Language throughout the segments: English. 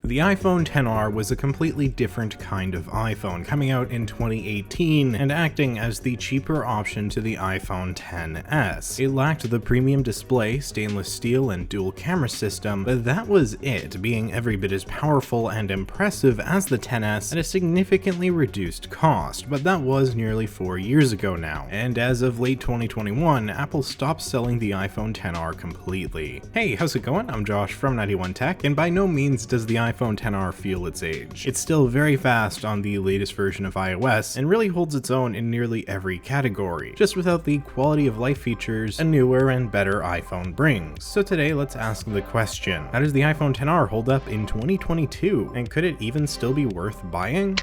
The iPhone XR was a completely different kind of iPhone, coming out in 2018 and acting as the cheaper option to the iPhone XS. It lacked the premium display, stainless steel, and dual camera system, but that was it, being every bit as powerful and impressive as the XS at a significantly reduced cost, but that was nearly 4 years ago now, and as of late 2021, Apple stopped selling the iPhone XR completely. Hey, how's it going? I'm Josh from 91 Tech, and by no means does the iPhone XR feel its age. It's still very fast on the latest version of iOS, and really holds its own in nearly every category, just without the quality of life features a newer and better iPhone brings. So today, let's ask the question, how does the iPhone XR hold up in 2022, and could it even still be worth buying?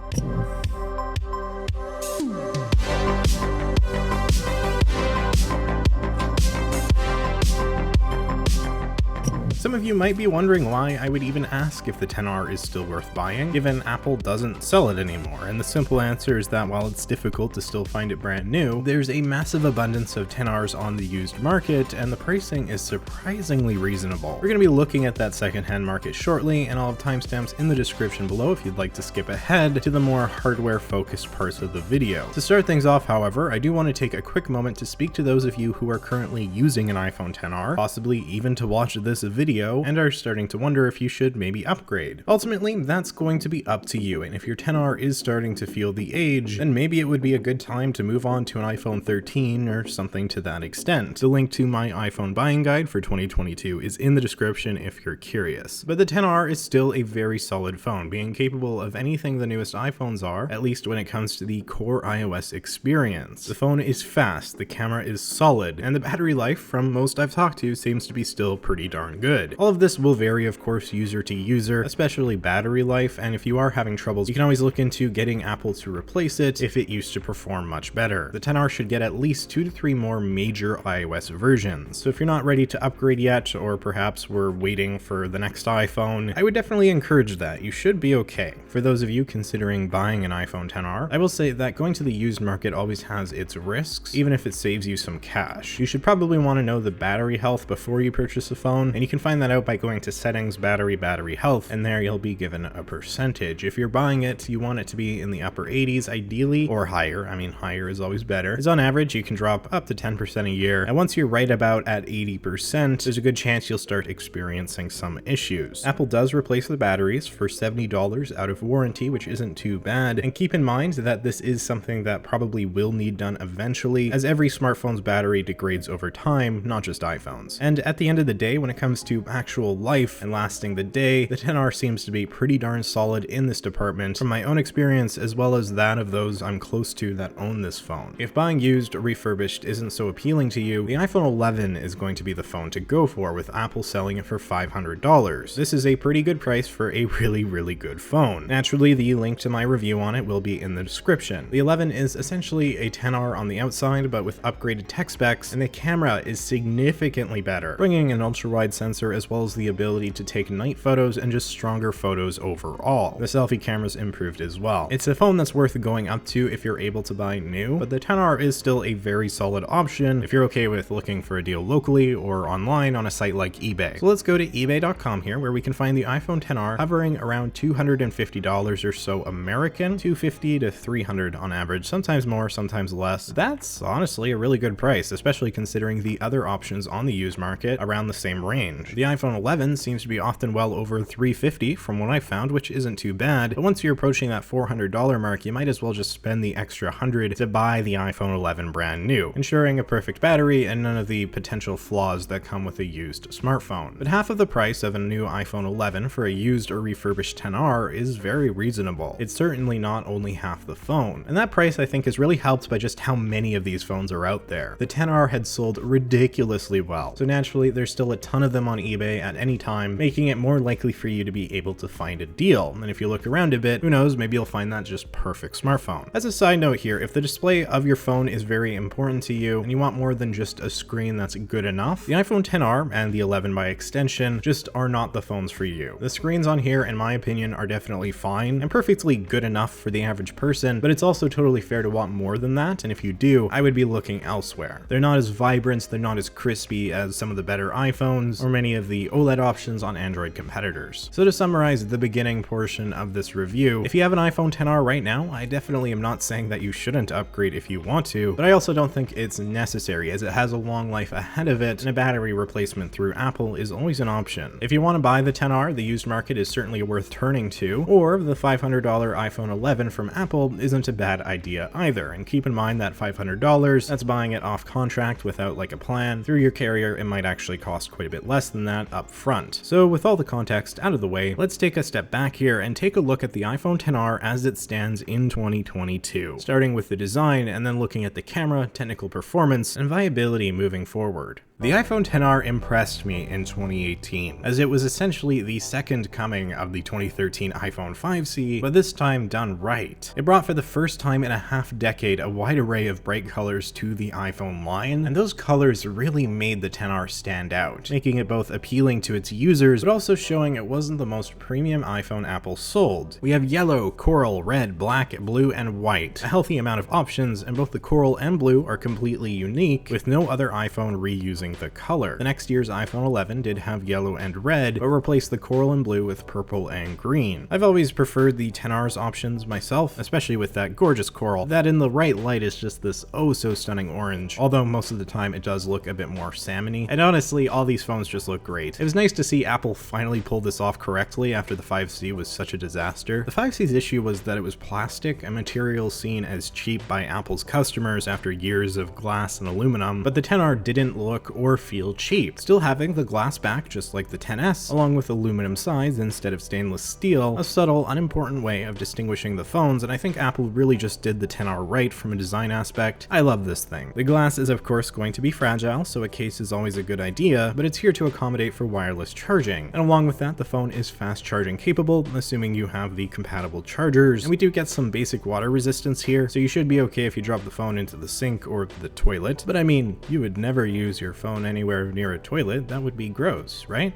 Some of you might be wondering why I would even ask if the XR is still worth buying, given Apple doesn't sell it anymore, and the simple answer is that while it's difficult to still find it brand new, there's a massive abundance of XRs on the used market, and the pricing is surprisingly reasonable. We're going to be looking at that secondhand market shortly, and I'll have timestamps in the description below if you'd like to skip ahead to the more hardware-focused parts of the video. To start things off, however, I do want to take a quick moment to speak to those of you who are currently using an iPhone XR, possibly even to watch this video, and are starting to wonder if you should maybe upgrade. Ultimately, that's going to be up to you, and if your XR is starting to feel the age, then maybe it would be a good time to move on to an iPhone 13 or something to that extent. The link to my iPhone buying guide for 2022 is in the description if you're curious. But the XR is still a very solid phone, being capable of anything the newest iPhones are, at least when it comes to the core iOS experience. The phone is fast, the camera is solid, and the battery life from most I've talked to seems to be still pretty darn good. All of this will vary, of course, user to user, especially battery life, and if you are having troubles, you can always look into getting Apple to replace it if it used to perform much better. The XR should get at least 2 to 3 more major iOS versions, so if you're not ready to upgrade yet, or perhaps we're waiting for the next iPhone, I would definitely encourage that. You should be okay. For those of you considering buying an iPhone XR, I will say that going to the used market always has its risks, even if it saves you some cash. You should probably want to know the battery health before you purchase a phone, and you can find that out by going to settings, battery health, and there you'll be given a percentage. If you're buying it, you want it to be in the upper 80s ideally, or higher. I mean, higher is always better, as on average you can drop up to 10% a year, and once you're right about at 80%, there's a good chance you'll start experiencing some issues. Apple does replace the batteries for $70 out of warranty, which isn't too bad, and keep in mind that this is something that probably will need done eventually, as every smartphone's battery degrades over time, not just iPhones. And at the end of the day, when it comes to actual life and lasting the day, the XR seems to be pretty darn solid in this department from my own experience as well as that of those I'm close to that own this phone. If buying used or refurbished isn't so appealing to you, the iPhone 11 is going to be the phone to go for, with Apple selling it for $500. This is a pretty good price for a really good phone. Naturally, the link to my review on it will be in the description. The 11 is essentially a XR on the outside, but with upgraded tech specs, and the camera is significantly better, bringing an ultra-wide sensor as well as the ability to take night photos and just stronger photos overall. The selfie camera's improved as well. It's a phone that's worth going up to if you're able to buy new, but the XR is still a very solid option if you're okay with looking for a deal locally or online on a site like eBay. So let's go to ebay.com here, where we can find the iPhone XR hovering around $250 or so American, $250 to $300 on average, sometimes more, sometimes less. That's honestly a really good price, especially considering the other options on the used market around the same range. The iPhone 11 seems to be often well over $350 from what I found, which isn't too bad, but once you're approaching that $400 mark, you might as well just spend the extra $100 to buy the iPhone 11 brand new, ensuring a perfect battery and none of the potential flaws that come with a used smartphone. But half of the price of a new iPhone 11 for a used or refurbished XR is very reasonable. It's certainly not only half the phone, and that price I think is really helped by just how many of these phones are out there. The XR had sold ridiculously well, so naturally there's still a ton of them on eBay at any time, making it more likely for you to be able to find a deal. And if you look around a bit, who knows, maybe you'll find that just perfect smartphone. As a side note here, if the display of your phone is very important to you and you want more than just a screen that's good enough, the iPhone XR and the 11 by extension just are not the phones for you. The screens on here, in my opinion, are definitely fine and perfectly good enough for the average person, but it's also totally fair to want more than that, and if you do, I would be looking elsewhere. They're not as vibrant, they're not as crispy as some of the better iPhones or many any of the OLED options on Android competitors. So to summarize the beginning portion of this review, if you have an iPhone XR right now, I definitely am not saying that you shouldn't upgrade if you want to, but I also don't think it's necessary as it has a long life ahead of it and a battery replacement through Apple is always an option. If you want to buy the XR, the used market is certainly worth turning to, or the $500 iPhone 11 from Apple isn't a bad idea either, and keep in mind that $500, that's buying it off contract without like a plan. Through your carrier, it might actually cost quite a bit less than that up front. So with all the context out of the way, let's take a step back here and take a look at the iPhone XR as it stands in 2022, starting with the design and then looking at the camera, technical performance, and viability moving forward. The iPhone XR impressed me in 2018, as it was essentially the second coming of the 2013 iPhone 5C, but this time done right. It brought for the first time in a half-decade a wide array of bright colors to the iPhone line, and those colors really made the XR stand out, making it both appealing to its users, but also showing it wasn't the most premium iPhone Apple sold. We have yellow, coral, red, black, blue, and white, a healthy amount of options, and both the coral and blue are completely unique, with no other iPhone reusing the color. The next year's iPhone 11 did have yellow and red, but replaced the coral and blue with purple and green. I've always preferred the XR's options myself, especially with that gorgeous coral, that in the right light is just this oh so stunning orange, although most of the time it does look a bit more salmony, and honestly all these phones just look great. It was nice to see Apple finally pull this off correctly after the 5C was such a disaster. The 5C's issue was that it was plastic, a material seen as cheap by Apple's customers after years of glass and aluminum, but the XR didn't look or feel cheap, still having the glass back just like the XS, along with aluminum sides instead of stainless steel, a subtle, unimportant way of distinguishing the phones, and I think Apple really just did the XR right from a design aspect. I love this thing. The glass is of course going to be fragile, so a case is always a good idea, but it's here to accommodate for wireless charging, and along with that the phone is fast charging capable, assuming you have the compatible chargers, and we do get some basic water resistance here, so you should be okay if you drop the phone into the sink or the toilet, but I mean, you would never use your phone anywhere near a toilet. That would be gross, right?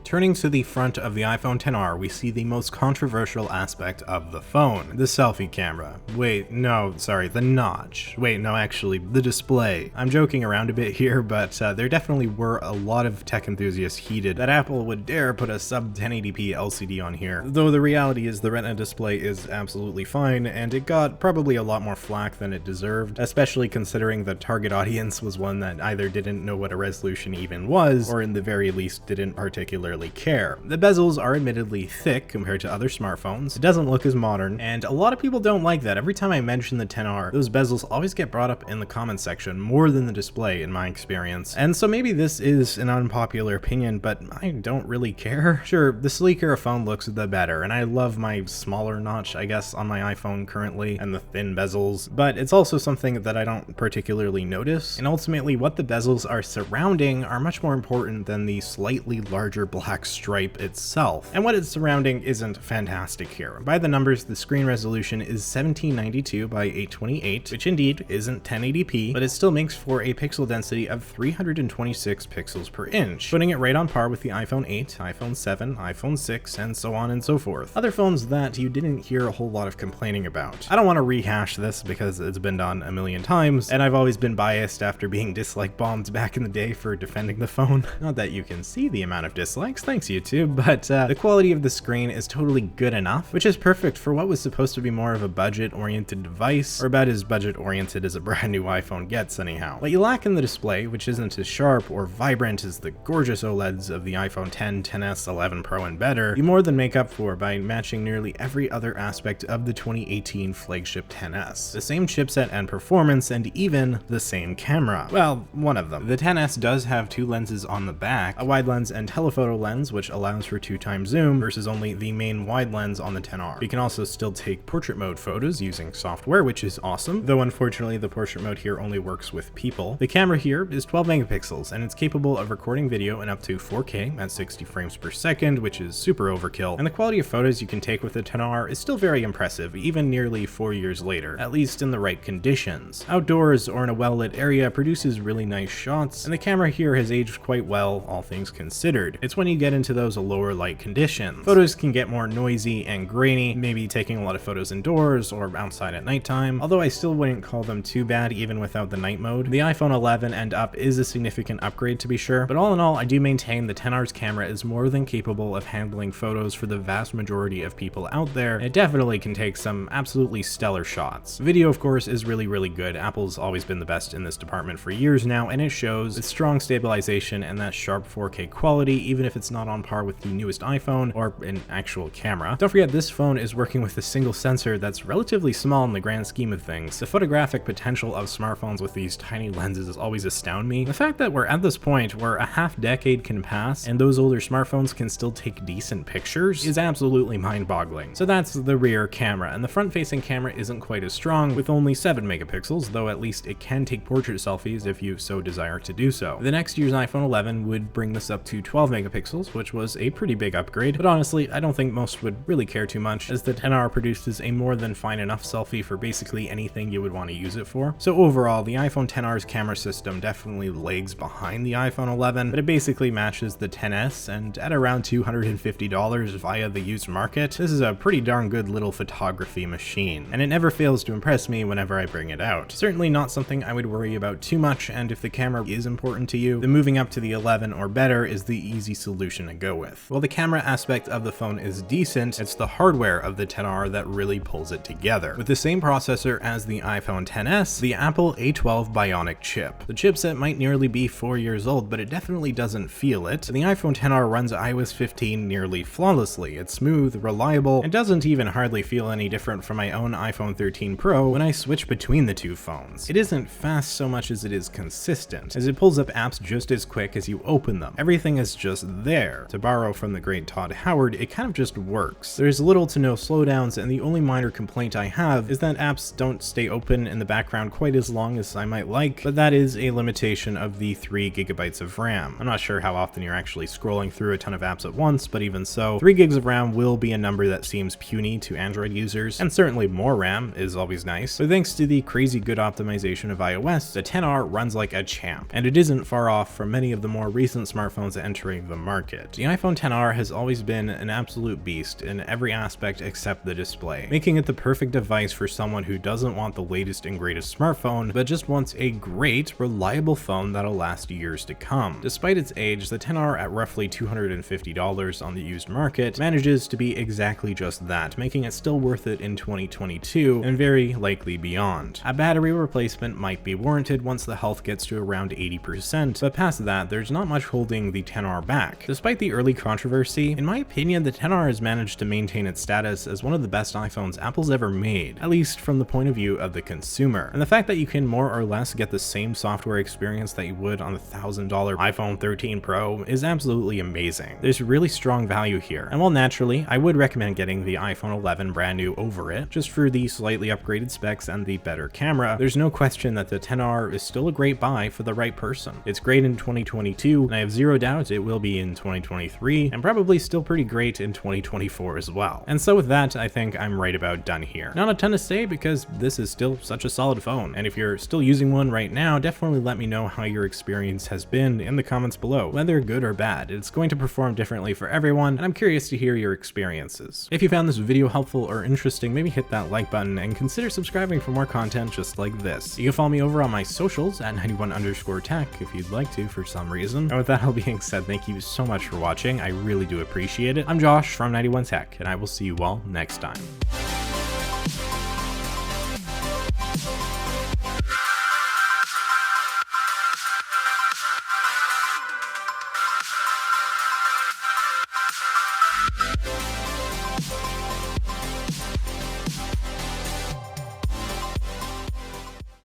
Turning to the front of the iPhone XR, we see the most controversial aspect of the phone, the selfie camera. Wait, no, sorry, the notch. Wait, no, actually, the display. I'm joking around a bit here, but there definitely were a lot of tech enthusiasts heated that Apple would dare put a sub 1080p LCD on here, though the reality is the Retina display is absolutely fine, and it got probably a lot more flack than it deserved, especially considering the target audience was one that either didn't know what a resolution even was, or in the very least didn't particularly care. The bezels are admittedly thick compared to other smartphones, it doesn't look as modern, and a lot of people don't like that. Every time I mention the XR, those bezels always get brought up in the comments section more than the display in my experience. And so maybe this is an unpopular opinion, but I don't really care. Sure, the sleeker a phone looks, the better, and I love my smaller notch, I guess, on my iPhone currently, and the thin bezels, but it's also something that I don't particularly notice, and ultimately what the bezels are surrounding are much more important than the slightly larger black stripe itself. And what it's surrounding isn't fantastic here. By the numbers, the screen resolution is 1792 by 828, which indeed isn't 1080p, but it still makes for a pixel density of 326 pixels per inch, putting it right on par with the iPhone 8, iPhone 7, iPhone 6, and so on and so forth. Other phones that you didn't hear a whole lot of complaining about. I don't want to rehash this because it's been done a million times, and I've always been biased after being dislike bombed back in the day for defending the phone. Not that you can see the amount of dislikes, thanks YouTube, but the quality of the screen is totally good enough, which is perfect for what was supposed to be more of a budget-oriented device, or about as budget-oriented as a brand new iPhone gets anyhow. What you lack in the display, which isn't as sharp or vibrant as the gorgeous OLEDs of the iPhone 10, 10s, 11 Pro and better, you more than make up for by matching nearly every other aspect of the 2018 flagship 10s. The same chipset and performance, and even the same camera. Well, one of them. The 10s does have two lenses on the back, a wide lens and telephoto lens, which allows for 2x zoom versus only the main wide lens on the XR. You can also still take portrait mode photos using software, which is awesome, though unfortunately the portrait mode here only works with people. The camera here is 12 megapixels, and it's capable of recording video in up to 4K at 60 frames per second, which is super overkill, and the quality of photos you can take with the XR is still very impressive, even nearly 4 years later, at least in the right conditions. Outdoors or in a well-lit area produces really nice shots, shots. And the camera here has aged quite well, all things considered. It's when you get into those lower light conditions. Photos can get more noisy and grainy, maybe taking a lot of photos indoors or outside at nighttime, although I still wouldn't call them too bad even without the night mode. The iPhone 11 and up is a significant upgrade to be sure, but all in all, I do maintain the XR's camera is more than capable of handling photos for the vast majority of people out there. It definitely can take some absolutely stellar shots. Video, of course, is really good. Apple's always been the best in this department for years now, and it shows. Its strong stabilization and that sharp 4K quality, even if it's not on par with the newest iPhone or an actual camera. Don't forget, this phone is working with a single sensor that's relatively small in the grand scheme of things. The photographic potential of smartphones with these tiny lenses always astound me. The fact that we're at this point where a half decade can pass and those older smartphones can still take decent pictures is absolutely mind-boggling. So that's the rear camera, and the front-facing camera isn't quite as strong, with only 7 megapixels, though at least it can take portrait selfies if you so desire to do so. The next year's iPhone 11 would bring this up to 12 megapixels, which was a pretty big upgrade, but honestly, I don't think most would really care too much, as the XR produces a more than fine enough selfie for basically anything you would want to use it for. So overall, the iPhone XR's camera system definitely lags behind the iPhone 11, but it basically matches the XS, and at around $250 via the used market, this is a pretty darn good little photography machine, and it never fails to impress me whenever I bring it out. Certainly not something I would worry about too much, and if the camera is important to you, then moving up to the 11 or better is the easy solution to go with. While the camera aspect of the phone is decent, it's the hardware of the XR that really pulls it together. With the same processor as the iPhone XS, the Apple A12 Bionic chip. The chipset might nearly be 4 years old, but it definitely doesn't feel it. The iPhone XR runs iOS 15 nearly flawlessly. It's smooth, reliable, and doesn't even hardly feel any different from my own iPhone 13 Pro when I switch between the two phones. It isn't fast so much as it is consistent, as it pulls up apps just as quick as you open them. Everything is just there. To borrow from the great Todd Howard, it kind of just works. There's little to no slowdowns, and the only minor complaint I have is that apps don't stay open in the background quite as long as I might like, but that is a limitation of the 3 gigabytes of RAM. I'm not sure how often you're actually scrolling through a ton of apps at once, but even so, 3 gigs of RAM will be a number that seems puny to Android users, and certainly more RAM is always nice. But thanks to the crazy good optimization of iOS, the XR runs like a champ, and it isn't far off from many of the more recent smartphones entering the market. The iPhone XR has always been an absolute beast in every aspect except the display, making it the perfect device for someone who doesn't want the latest and greatest smartphone, but just wants a great, reliable phone that'll last years to come. Despite its age, the XR at roughly $250 on the used market manages to be exactly just that, making it still worth it in 2022 and very likely beyond. A battery replacement might be warranted once the health gets to around 80%, but past that, there's not much holding the XR back. Despite the early controversy, in my opinion, the XR has managed to maintain its status as one of the best iPhones Apple's ever made, at least from the point of view of the consumer. And the fact that you can more or less get the same software experience that you would on the $1,000 iPhone 13 Pro is absolutely amazing. There's really strong value here, and while naturally, I would recommend getting the iPhone 11 brand new over it, just for the slightly upgraded specs and the better camera, there's no question that the XR is still a great buy for the right person. It's great in 2022, and I have zero doubt it will be in 2023, and probably still pretty great in 2024 as well. And so with that, I think I'm right about done here. Not a ton to say because this is still such a solid phone, and if you're still using one right now, definitely let me know how your experience has been in the comments below, whether good or bad. It's going to perform differently for everyone, and I'm curious to hear your experiences. If you found this video helpful or interesting, maybe hit that like button and consider subscribing for more content just like this. You can follow me over on my socials at 91_tech if you'd like to for some reason. And with that all being said, thank you so much for watching. I really do appreciate it. I'm Josh from 91tech, and I will see you all next time.